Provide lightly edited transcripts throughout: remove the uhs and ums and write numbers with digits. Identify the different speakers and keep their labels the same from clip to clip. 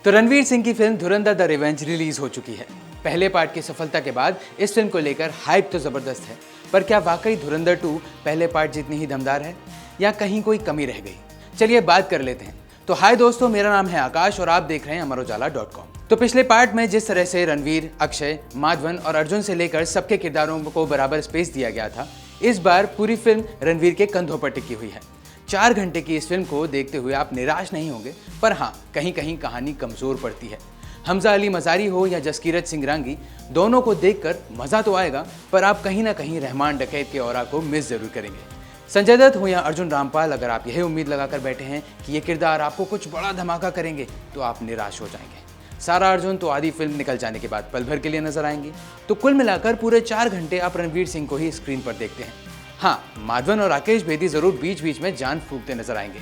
Speaker 1: तो रणवीर सिंह की film Dhurandhar the revenge release हो चुकी है। पहले पार्ट की सफलता के बाद इस फिल्म को लेकर हाइप तो जबरदस्त है, पर क्या वाकई धुरंधर 2 पहले पार्ट जितनी ही दमदार है या कहीं कोई कमी रह गई? चलिए बात कर लेते हैं। तो हाय दोस्तों, मेरा नाम है आकाश और आप देख रहे हैं अमरोजाला.com। तो पिछले पार्ट में जिस तरह से रणवीर, अक्षय, माधवन और अर्जुन से लेकर सबके किरदारों को बराबर स्पेस दिया गया था, इस बार पूरी फिल्म रणवीर के कंधों पर टिकी हुई है। 4 घंटे की इस फिल्म को देखते हुए आप निराश नहीं होंगे, पर हाँ, कहीं कहीं कहानी कमजोर पड़ती है। हमजा अली मजारी हो या जसकीरत सिंह रांगी, दोनों को देखकर मजा तो आएगा, पर आप कहीं ना कहीं रहमान डकैत के ऑरा को मिस जरूर करेंगे। संजय दत्त हो या अर्जुन रामपाल, अगर आप यही उम्मीद लगाकर बैठे हैं कि ये किरदार आपको कुछ बड़ा धमाका करेंगे, तो आप निराश हो जाएंगे। सारा अर्जुन तो आधी फिल्म निकल जाने के बाद पल भर के लिए नजर आएंगी। तो कुल मिलाकर पूरे 4 घंटे आप रणवीर सिंह को ही स्क्रीन पर देखते हैं। हाँ, माधवन और राकेश बेदी जरूर बीच बीच में जान फूंकते नजर आएंगे।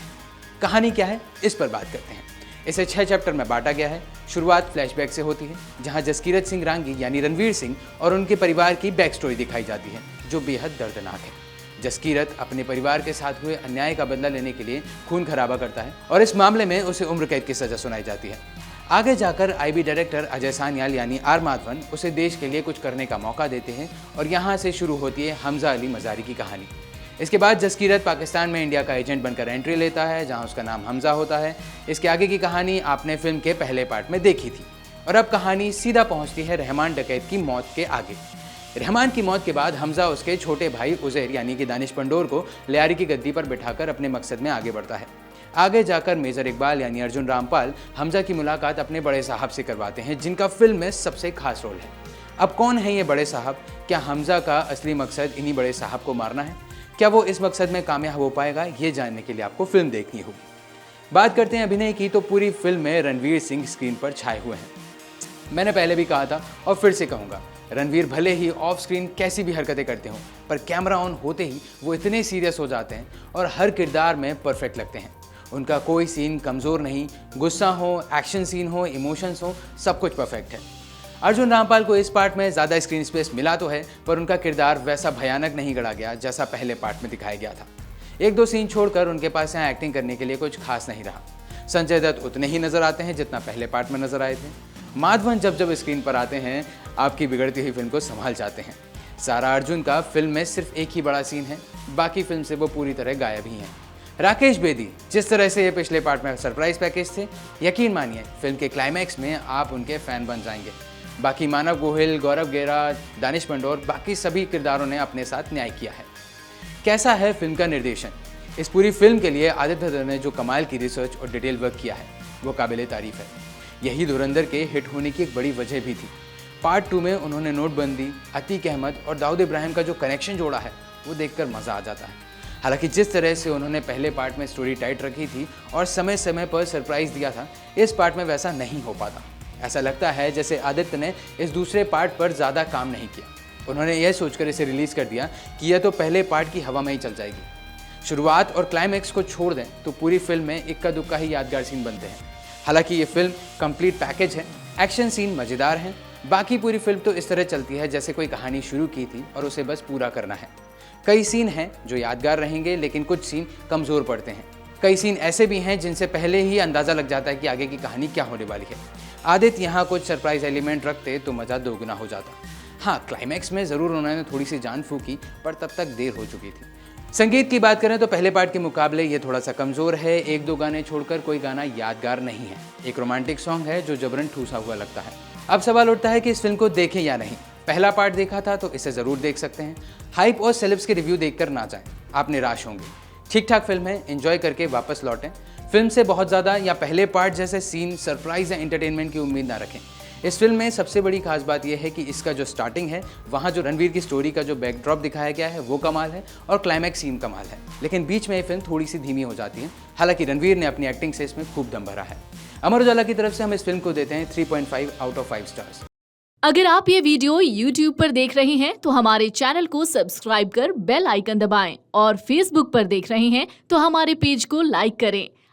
Speaker 1: कहानी क्या है, इस पर बात करते हैं। इसे 6 चैप्टर में बांटा गया है। शुरुआत फ्लैशबैक से होती है, जहां जसकीरत सिंह रांगी यानी रणवीर सिंह और उनके परिवार की बैक स्टोरी दिखाई जाती है, जो बेहद दर्दनाक है। जसकीरत अपने परिवार के साथ हुए अन्याय का बदला लेने के लिए खून खराबा करता है और इस मामले में उसे उम्र कैद की सजा सुनाई जाती है। आगे जाकर आईबी डायरेक्टर अजय सान्याल यानी आर माधवन उसे देश के लिए कुछ करने का मौका देते हैं और यहाँ से शुरू होती है हमजा अली मजारी की कहानी। इसके बाद जसकीरत पाकिस्तान में इंडिया का एजेंट बनकर एंट्री लेता है, जहाँ उसका नाम हमजा होता है। इसके आगे की कहानी आपने फिल्म के पहले पार्ट में देखी थी और अब कहानी सीधा पहुँचती है रहमान डकैत की मौत के आगे। रहमान की मौत के बाद हमजा उसके छोटे भाई उजैर यानी कि दानिश पंडोर को लियारी की गद्दी पर बिठाकर अपने मकसद में आगे बढ़ता है। आगे जाकर मेजर इकबाल यानी अर्जुन रामपाल हमजा की मुलाकात अपने बड़े साहब से करवाते हैं, जिनका फिल्म में सबसे खास रोल है। अब कौन है ये बड़े साहब? क्या हमजा का असली मकसद इन्हीं बड़े साहब को मारना है? क्या वो इस मकसद में कामयाब हो पाएगा? ये जानने के लिए आपको फिल्म देखनी होगी। बात करते हैं अभिनय की, तो पूरी फिल्म में रणवीर सिंह स्क्रीन पर छाए हुए हैं। मैंने पहले भी कहा था और फिर से कहूँगा, रणवीर भले ही ऑफ स्क्रीन कैसी भी हरकतें करते हों, पर कैमरा ऑन होते ही वो इतने सीरियस हो जाते हैं और हर किरदार में परफेक्ट लगते हैं। उनका कोई सीन कमज़ोर नहीं, गुस्सा हो, एक्शन सीन हो, इमोशंस हो, सब कुछ परफेक्ट है। अर्जुन रामपाल को इस पार्ट में ज़्यादा स्क्रीन स्पेस मिला तो है, पर उनका किरदार वैसा भयानक नहीं गढ़ा गया जैसा पहले पार्ट में दिखाया गया था। 1-2 सीन छोड़कर उनके पास यहाँ एक्टिंग करने के लिए कुछ खास नहीं रहा। संजय दत्त उतने ही नजर आते हैं जितना पहले पार्ट में नजर आए थे। माधवन जब स्क्रीन पर आते हैं, आपकी बिगड़ती हुई फिल्म को संभाल जाते हैं। सारा अर्जुन का फिल्म में सिर्फ एक ही बड़ा सीन है, बाकी फिल्म से वो पूरी तरह गायब ही हैं। राकेश बेदी, जिस तरह से ये पिछले पार्ट में सरप्राइज पैकेज थे, यकीन मानिए फिल्म के क्लाइमैक्स में आप उनके फैन बन जाएंगे। बाकी मानव गोहिल, गौरव गेरा, दानिश पंडोर, बाकी सभी किरदारों ने अपने साथ न्याय किया है। कैसा है फिल्म का निर्देशन? इस पूरी फिल्म के लिए आदित्य दत्त ने जो कमाल की रिसर्च और डिटेल वर्क किया है, वो काबिले तारीफ है। यही धुरंधर के हिट होने की एक बड़ी वजह भी थी। पार्ट 2 में उन्होंने नोटबंदी, अतीक अहमद और दाऊद इब्राहिम का जो कनेक्शन जोड़ा है, वो देखकर मज़ा आ जाता है। हालांकि जिस तरह से उन्होंने पहले पार्ट में स्टोरी टाइट रखी थी और समय समय पर सरप्राइज दिया था, इस पार्ट में वैसा नहीं हो पाता। ऐसा लगता है जैसे आदित्य ने इस दूसरे पार्ट पर ज़्यादा काम नहीं किया। उन्होंने यह सोचकर इसे रिलीज़ कर दिया कि यह तो पहले पार्ट की हवा में ही चल जाएगी। शुरुआत और क्लाइमैक्स को छोड़ दें तो पूरी फिल्म में इक्का दुक्का ही यादगार सीन बनते हैं। हालांकि ये फिल्म कंप्लीट पैकेज है, एक्शन सीन मज़ेदार हैं। बाकी पूरी फिल्म तो इस तरह चलती है जैसे कोई कहानी शुरू की थी और उसे बस पूरा करना है। कई सीन हैं जो यादगार रहेंगे, लेकिन कुछ सीन कमज़ोर पड़ते हैं। कई सीन ऐसे भी हैं जिनसे पहले ही अंदाज़ा लग जाता है कि आगे की कहानी क्या होने वाली है। आदित्य यहाँ कुछ सरप्राइज एलिमेंट रखते तो मज़ा दोगुना हो जाता। हाँ, क्लाइमैक्स में ज़रूर उन्होंने थोड़ी सी जान फूकी, पर तब तक देर हो चुकी थी। संगीत की बात करें तो पहले पार्ट के मुकाबले ये थोड़ा सा कमज़ोर है। 1-2 गाने छोड़कर कोई गाना यादगार नहीं है। एक रोमांटिक सॉन्ग है जो जबरन ठूसा हुआ लगता है। अब सवाल उठता है कि इस फिल्म को देखें या नहीं। पहला पार्ट देखा था तो इसे ज़रूर देख सकते हैं। हाइप और सेलेब्स के रिव्यू देखकर ना जाएं, आप निराश होंगे। ठीक ठाक फिल्म है, एंजॉय करके वापस लौटें। फिल्म से बहुत ज़्यादा या पहले पार्ट जैसे सीन, सरप्राइज या एंटरटेनमेंट की उम्मीद ना रखें। इस फिल्म में सबसे बड़ी खास बात यह है कि इसका जो स्टार्टिंग है, वहाँ जो रणवीर की स्टोरी का जो बैकड्रॉप दिखाया गया है, वो कमाल है और क्लाइमैक्स सीन कमाल है। लेकिन बीच में ये फिल्म थोड़ी सी धीमी हो जाती है। हालांकि रणवीर ने अपनी एक्टिंग से इसमें खूब दम भरा है। अमर उजाला की तरफ से हम इस फिल्म को देते हैं 3.5 आउट ऑफ 5 स्टार्स।
Speaker 2: अगर आप ये वीडियो YouTube पर देख रहे हैं तो हमारे चैनल को सब्सक्राइब कर बेल आइकन दबाएं और Facebook पर देख रहे हैं तो हमारे पेज को लाइक करें।